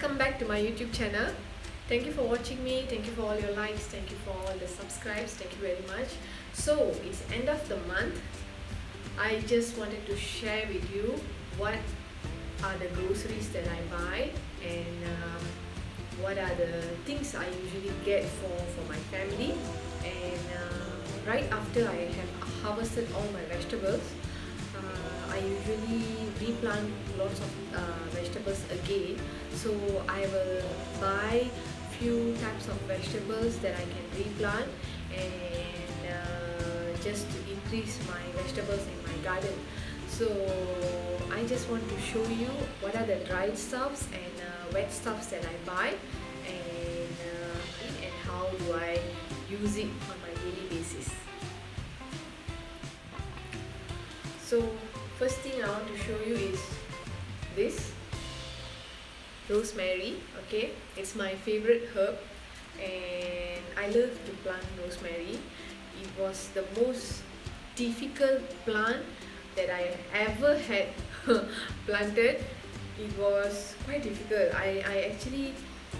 welcome back to my YouTube channel. Thank you for watching me, thank you for all your likes, thank you for all the subscribes, thank you very much. So it's end of the month. I just wanted to share with you what are the groceries that I buy and what are the things I usually get for my family. And right after I have harvested all my vegetables, I usually replant lots of vegetables again. So I will buy few types of vegetables that I can replant and just to increase my vegetables in my garden. So I just want to show you what are the dried stuffs and wet stuffs that I buy and how do I use it on my daily basis. So first thing I want to show you is this rosemary. Okay, it's my favorite herb and I love to plant rosemary. It was the most difficult plant that I ever had planted. It was quite difficult. I actually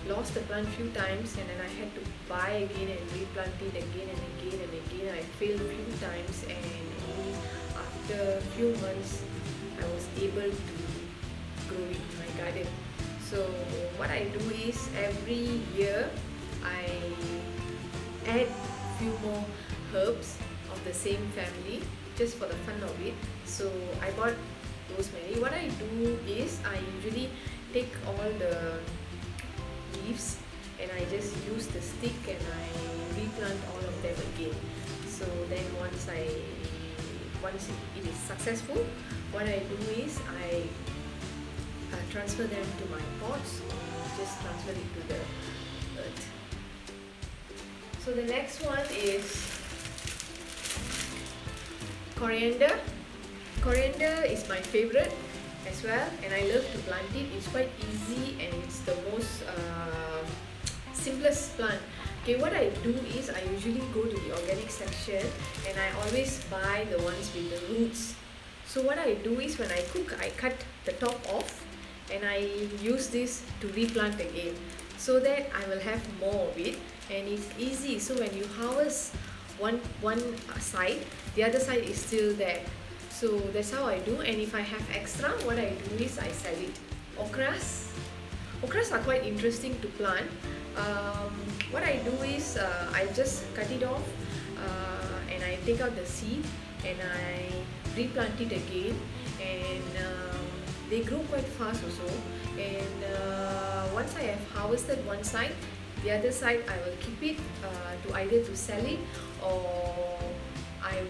lost the plant few times and then I had to buy again and replant it again and again and again. I failed a few times and only after a few months I was able to grow it in my garden. So what I do is every year I add few more herbs of the same family just for the fun of it. So I bought rosemary. What I do is I usually take all the leaves and I just use the stick and I replant all of them again. So then once it is successful, what I do is I transfer them to my pots, just transfer it to the earth. So the next one is coriander. Coriander is my favorite as well and I love to plant it. It's quite easy and it's the most simplest plant. Okay, what I do is I usually go to the organic section and I always buy the ones with the roots. So what I do is when I cook, I cut the top off and I use this to replant again so that I will have more of it and it's easy. So when you harvest one side, the other side is still there. So that's how I do, and if I have extra, what I do is I sell it. Okras are quite interesting to plant. What I do is I just cut it off and I take out the seed and I replant it again and they grow quite fast also. And once I have harvested one side, the other side I will keep it to either to sell it or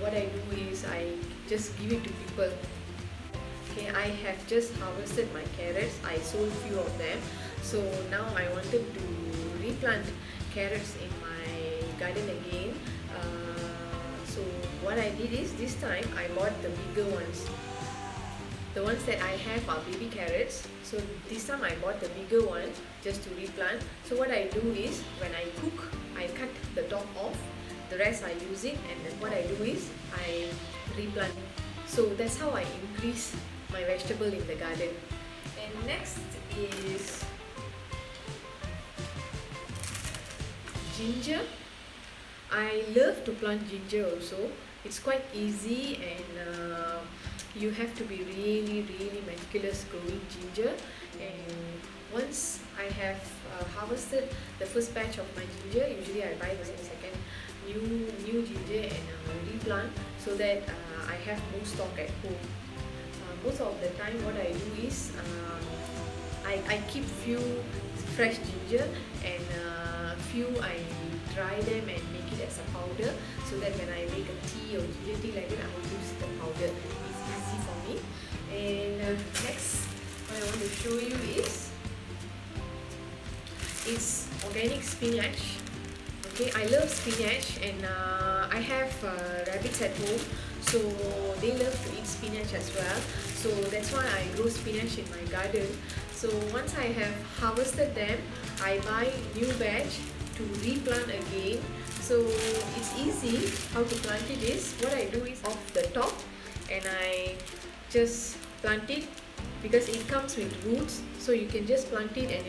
what I do is I just give it to people. Okay, I have just harvested my carrots. I sold few of them. So now I wanted to replant carrots in my garden again. So what I did is this time I bought the bigger ones. The ones that I have are baby carrots. So this time I bought the bigger one just to replant. So what I do is when I cook, I cut the top off. The rest I use it and then what I do is I replant. So that's how I increase my vegetable in the garden. And next is ginger. I love to plant ginger also. It's quite easy and you have to be really meticulous growing ginger. And once I have harvested the first batch of my ginger, usually I buy the second new ginger and replant so that I have more stock at home. Most of the time what I do is I keep few fresh ginger and few I dry them and make it as a powder so that when I make a tea or ginger tea like that, I will use the powder. It's easy for me. And next what I want to show you is it's organic spinach. Okay, I love spinach and I have rabbits at home, so they love to eat spinach as well. So that's why I grow spinach in my garden. So once I have harvested them, I buy new batch to replant again. So it's easy. How to plant it is, what I do is off the top and I just plant it because it comes with roots, so you can just plant it and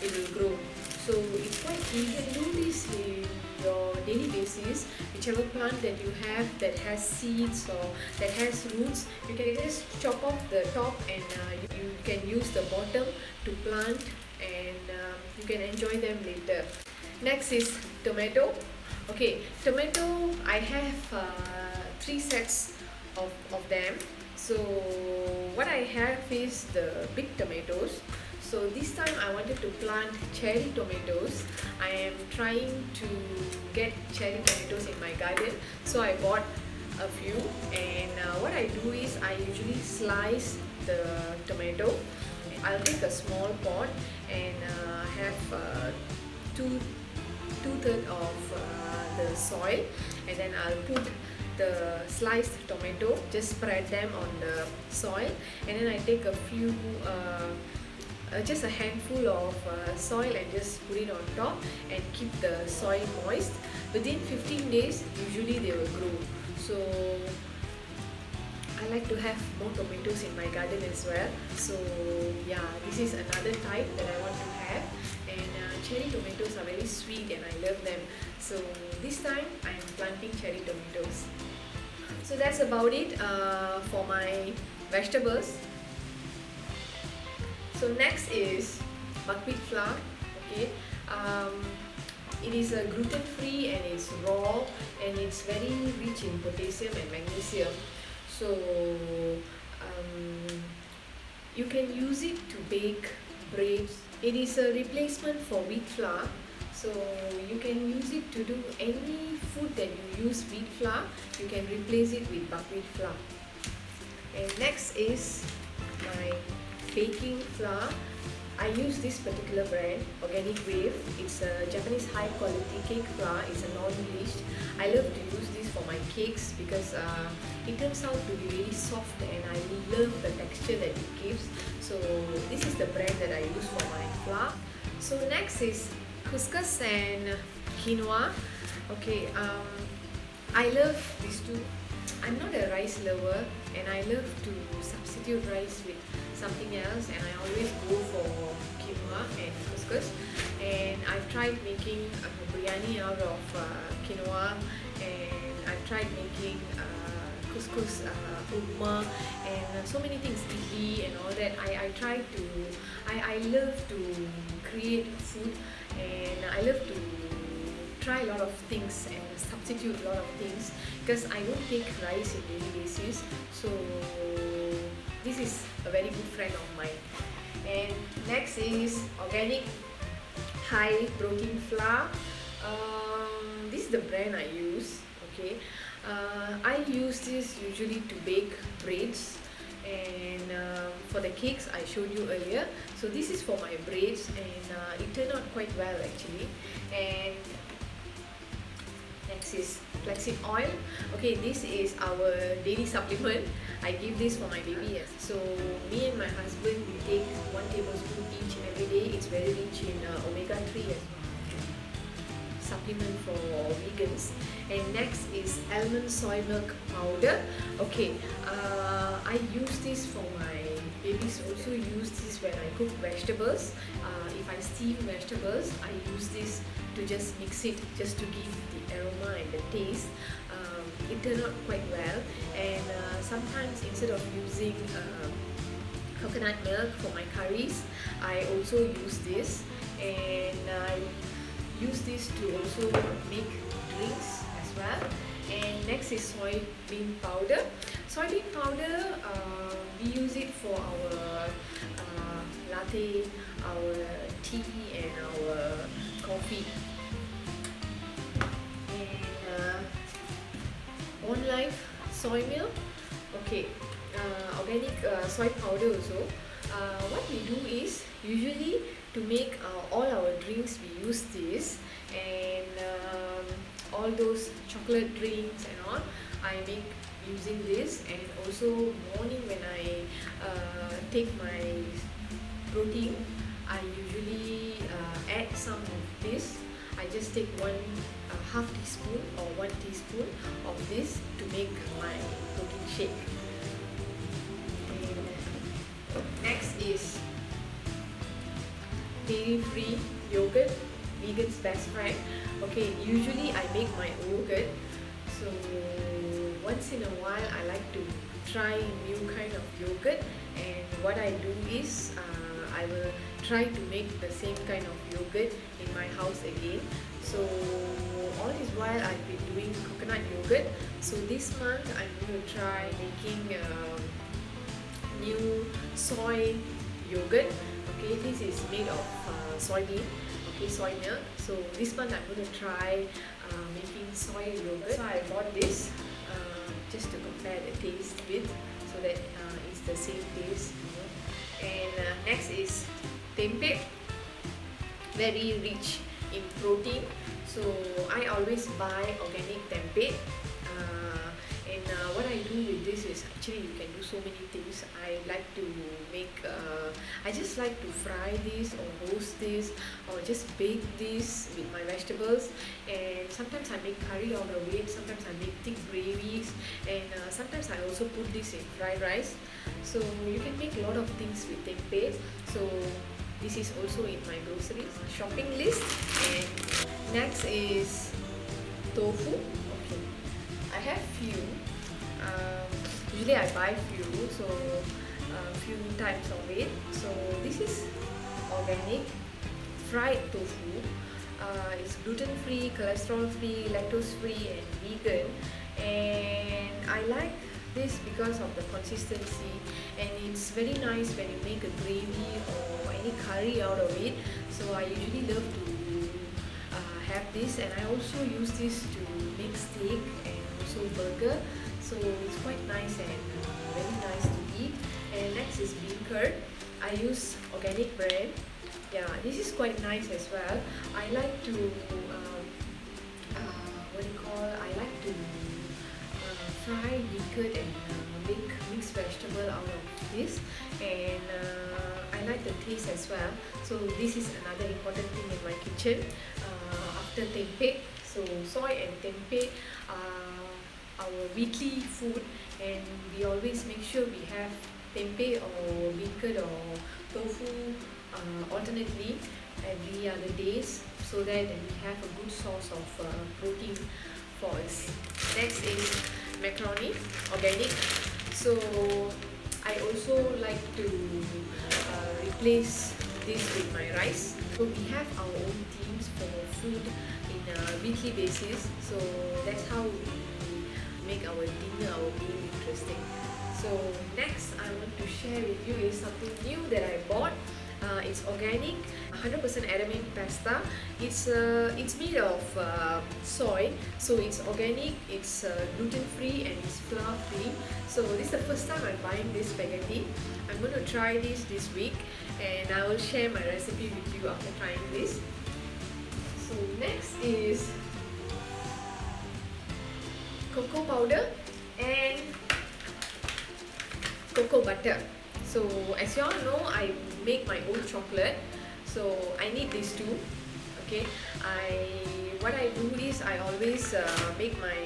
it will grow. So it's quite, you can do this in your daily basis. Whichever plant that you have that has seeds or that has roots, you can just chop off the top and you can use the bottom to plant, and you can enjoy them later. Next is tomato. Okay, tomato, I have 3 sets of them. So what I have is the big tomatoes. So this time I wanted to plant cherry tomatoes. I am trying to get cherry tomatoes in my garden, so I bought a few, and what I do is I usually slice the tomato. I'll take a small pot and have two-thirds of the soil, and then I'll put the sliced tomato, just spread them on the soil, and then I take a few just a handful of soil and just put it on top and keep the soil moist. Within 15 days usually they will grow. So I like to have more tomatoes in my garden as well. So yeah, this is another type that I want to have, and cherry tomatoes are very sweet and I love them. So this time I am planting cherry tomatoes. So that's about it for my vegetables. So next is buckwheat flour. Okay, it is a gluten-free and it's raw and it's very rich in potassium and magnesium. So you can use it to bake breads. It is a replacement for wheat flour. So you can use it to do any food that you use wheat flour, you can replace it with buckwheat flour. And next is my baking flour. I use this particular brand, Organic Wave. It's a Japanese high quality cake flour. It's a non-bleached. I love to use this for my cakes because it turns out to be really soft and I love the texture that it gives. So this is the brand that I use for my flour. So next is Couscous and Quinoa. Okay, I love these two. I'm not a rice lover and I love to substitute rice with something else, and I always go for quinoa and couscous. And I've tried making biryani out of quinoa, and I've tried making couscous upma and so many things, idli and all that. I love to create food, and I love to try a lot of things and substitute a lot of things because I don't take rice in daily basis. So this is a very good friend of mine. And next is organic high protein flour. This is the brand I use. Okay, I use this usually to bake breads, and for the cakes I showed you earlier. So this is for my breads, and it turned out quite well actually. And next is flaxseed oil. Okay, this is our daily supplement. I give this for my baby. So me and my husband, we take 1 tablespoon each every day. It's very rich in omega-3 as well. Supplement for vegans. And next is Almond Soy Milk powder. Okay, I use this for my babies. Also use this when I cook vegetables. If I steam vegetables, I use this to just mix it, just to give the aroma and the taste. It turned out quite well. And sometimes instead of using coconut milk for my curries, I also use this, and I use this to also make drinks as well. And next is soy bean powder. Soy bean powder, we use it for our latte, our tea and our coffee. And On Life soy milk. Okay, organic soy powder also. What we do is usually to make all our drinks we use this, and all those chocolate drinks and all I make using this. And also morning when I take my protein, I usually add some of this. I just take half teaspoon or 1 teaspoon of this to make my protein shake. And next is dairy-free yogurt, vegan's best friend. Okay, usually I make my own yogurt, so once in a while I like to try new kind of yogurt, and what I do is I will try to make the same kind of yogurt in my house again. So all this while I've been doing coconut yogurt, so this month I'm going to try making new soy yogurt. Okay, this is made of soybean, okay, soy milk. So this month I'm going to try making soy yogurt. So I bought this just to compare the taste with, so that it's the same taste, you know. And next is tempeh, very rich in protein. So I always buy organic tempeh. And what I do with this is, actually you can do so many things. I like to make, I just like to fry this or roast this or just bake this with my vegetables. And sometimes I make curry out of it, sometimes I make thick gravies, and sometimes I also put this in fried rice. So you can make a lot of things with tempeh. So this is also in my grocery shopping list. And next is tofu. Okay, I have few. Usually I buy few, so few types of it. So this is organic fried tofu. It's gluten-free, cholesterol-free, lactose-free, and vegan. And I like this because of the consistency, and it's very nice when you make a gravy or any curry out of it. So I usually love to have this, and I also use this to make steak and also burger. So it's quite nice and very nice to eat. And next is bean curd. I use organic brand. Yeah, this is quite nice as well. I like to I like to fry bean curd and make mixed vegetable out of this, and I like the taste as well. So this is another important thing in my kitchen after tempeh. So soy and tempeh are our weekly food, and we always make sure we have tempeh or bean curd or tofu alternately every other days, so that we have a good source of protein for us. Next is macaroni, organic. So I also like to replace this with my rice. So we have our own teams for food in a weekly basis. So that's how we make our dinner, our meal interesting. So next I want to share with you is something new that I bought. It's organic, 100% aromatic pasta. It's made of soy, so it's organic, it's gluten-free, and it's flour-free. So this is the first time I'm buying this spaghetti. I'm going to try this week, and I will share my recipe with you after trying this. So next is cocoa powder and cocoa butter. So as you all know, I make my own chocolate, so I need these two. Okay, what I do is I always make my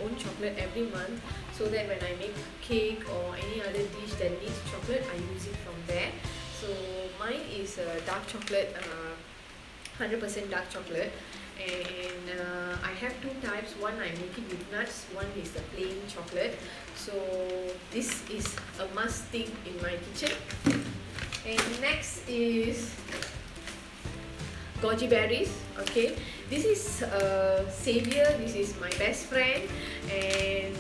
own chocolate every month, so that when I make cake or any other dish that needs chocolate, I use it from there. So mine is dark chocolate, 100% dark chocolate. And I have two types. One I make it with nuts, one is the plain chocolate. So this is a must thing in my kitchen. And next is Goji Berries. Okay, this is Savior, this is my best friend, and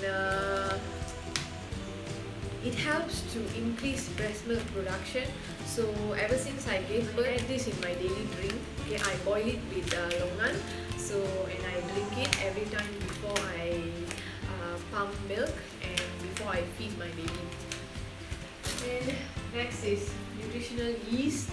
it helps to increase breast milk production. So ever since I gave birth, I add this in my daily drink. Okay, I boil it with longan, so, and I drink it every time before I pump milk and before I feed my baby. And next is Nutritional Yeast.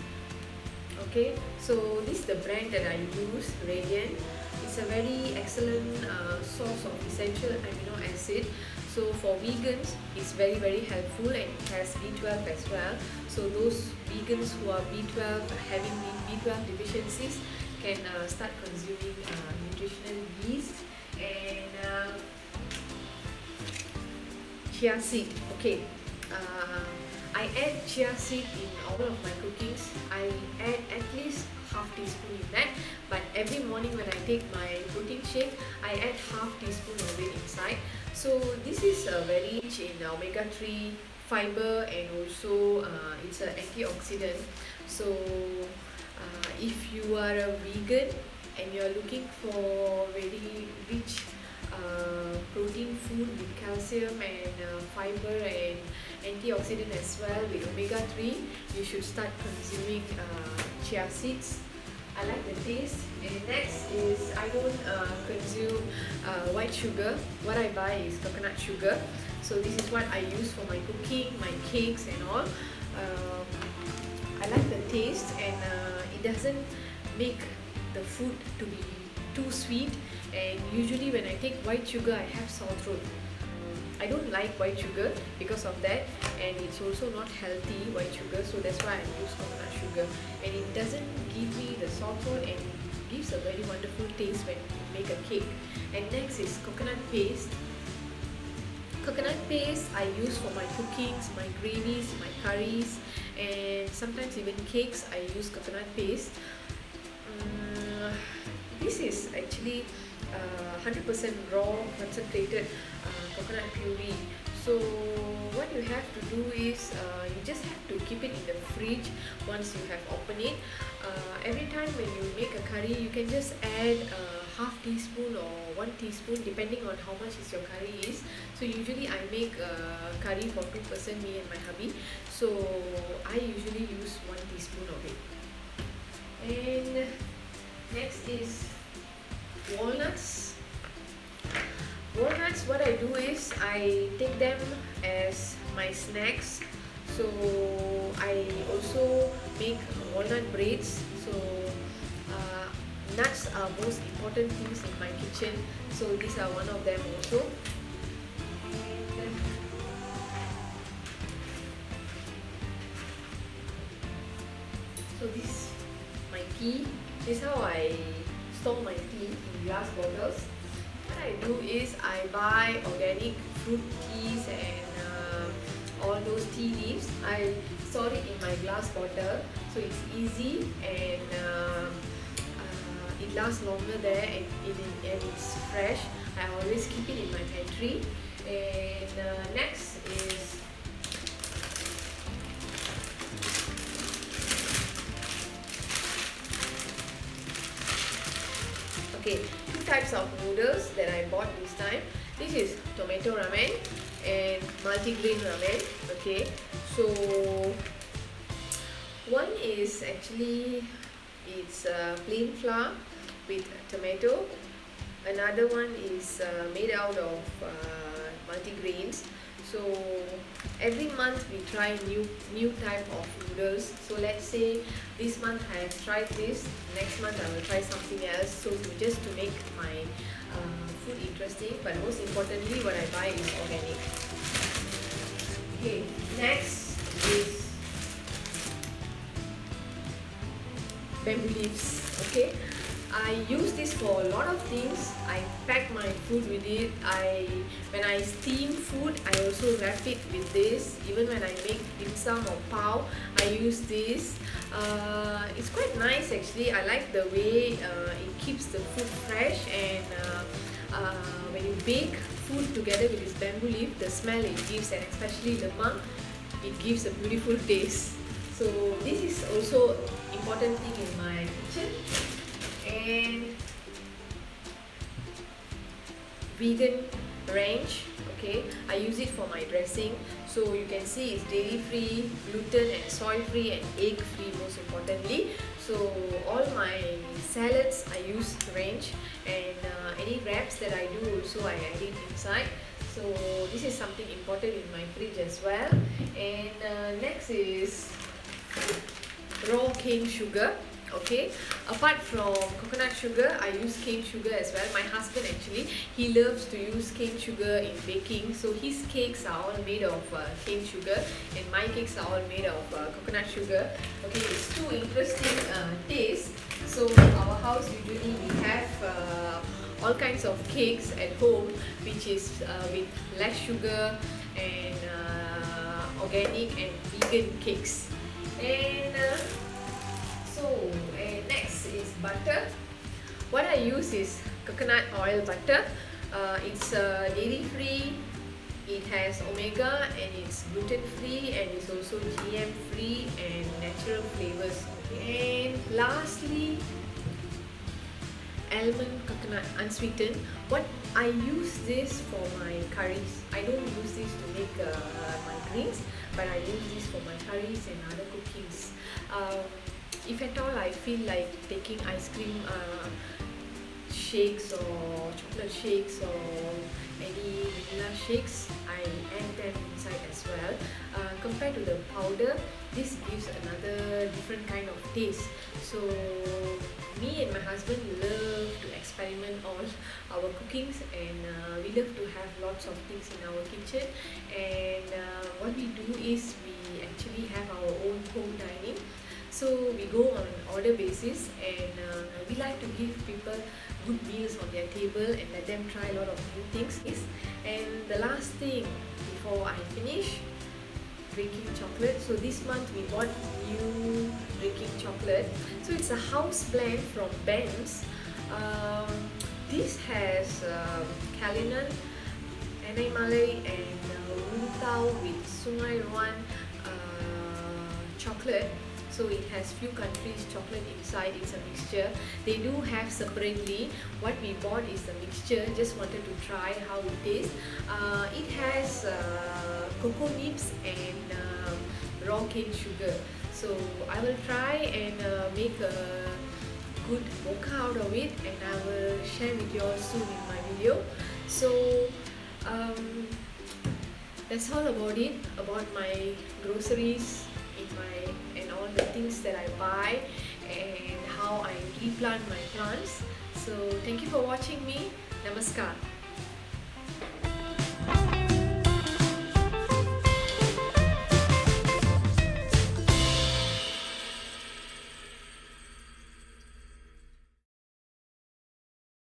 Okay, so this is the brand that I use, Radiant. It's a very excellent source of essential amino acid. So for vegans, it's very helpful, and it has B12 as well. So those vegans who are B12, having B12 deficiencies, can start consuming nutritional yeast. And Chia Seed. Okay, I add chia seed in all of my cookings. I add at least half teaspoon in that, but every morning when I take my protein shake, I add half teaspoon of it inside. So this is very rich in omega-3 fiber, and also it's an antioxidant. So if you are a vegan and you're looking for very rich protein food with calcium and fiber and antioxidant as well with omega-3, you should start consuming chia seeds. I like the taste. And next is, I don't consume white sugar. What I buy is coconut sugar. So this is what I use for my cooking, my cakes and all. I like the taste, and it doesn't make the food to be too sweet. And usually when I take white sugar, I have sore throat. I don't like white sugar because of that, and it's also not healthy, white sugar, so that's why I use coconut sugar. And it doesn't give me the sore throat, and it gives a very wonderful taste when you make a cake. And next is coconut paste. Coconut paste I use for my cookings, my gravies, my curries, and sometimes even cakes I use coconut paste. This is actually 100% raw concentrated coconut puree. So what you have to do is you just have to keep it in the fridge once you have opened it. Every time when you make a curry, you can just add half teaspoon or 1 teaspoon depending on how much is your curry is. So usually I make curry for 2 person, me and my hubby. So I usually use 1 teaspoon of it. And next is walnuts. Walnuts, what I do is I take them as my snacks. So I also make walnut breads. So nuts are most important things in my kitchen. So these are one of them also. And so this is my tea. This is how I store my tea in glass bottles. What I do is I buy organic fruit teas and all those tea leaves. I store it in my glass bottle, so it's easy, and it lasts longer there, and it's fresh. I always keep it in my pantry. And next is okay, 2 types of noodles that I bought this time. This is tomato ramen and multigrain ramen. Okay, so one is actually it's plain flour with tomato. Another one is made out of multigrains. So every month we try new type of noodles. So let's say this month I have tried this, next month I will try something else. So just to make my food interesting, but most importantly what I buy is organic. Okay, next is bamboo leaves. Okay, I use this for a lot of things. I pack my food with it. When I steam food, I also wrap it with this. Even when I make dim sum or pao, I use this. It's quite nice actually. I like the way it keeps the food fresh, and when you bake food together with this bamboo leaf, the smell it gives, and especially lemang, it gives a beautiful taste. So this is also important thing in my kitchen. And vegan ranch, okay, I use it for my dressing. So you can see it's dairy free, gluten and soy free, and egg free most importantly. So all my salads I use ranch, and any wraps that I do also I add it inside. So this is something important in my fridge as well. And next is raw cane sugar. Okay, apart from coconut sugar, I use cane sugar as well. My husband actually, he loves to use cane sugar in baking. So his cakes are all made of cane sugar, and my cakes are all made of coconut sugar. Okay, it's too interesting taste. So in our house usually we have all kinds of cakes at home, which is with less sugar and organic and vegan cakes. And next is butter. What I use is coconut oil butter. It's dairy free, it has omega, and it's gluten free, and it's also GM free and natural flavors. And lastly, almond coconut unsweetened. What I use this for my curries. I don't use this to make my greens, but I use this for my curries and other cookings. If at all I feel like taking ice cream shakes or chocolate shakes or any vanilla shakes, I add them inside as well. Compared to the powder, this gives another different kind of taste. So me and my husband love to experiment on our cookings, and we love to have lots of things in our kitchen. And what we do is we actually have our own home dining. So we go on order basis, and we like to give people good meals on their table and let them try a lot of new things. And the last thing before I finish, drinking chocolate. So this month we bought new drinking chocolate. So it's a house blend from Ben's. This has Kalinan, Anai Malay, and Wuntao with Sungai Ruan chocolate. So it has few countries chocolate inside. It's a mixture. They do have separately. What we bought is the mixture. Just wanted to try how it tastes. It has cocoa nibs and raw cane sugar. So I will try and make a good mocha out of it, and I will share with you all soon in my video. So that's all about it, about my groceries, and all the things that I buy and how I replant my plants. So thank you for watching me. Namaskar.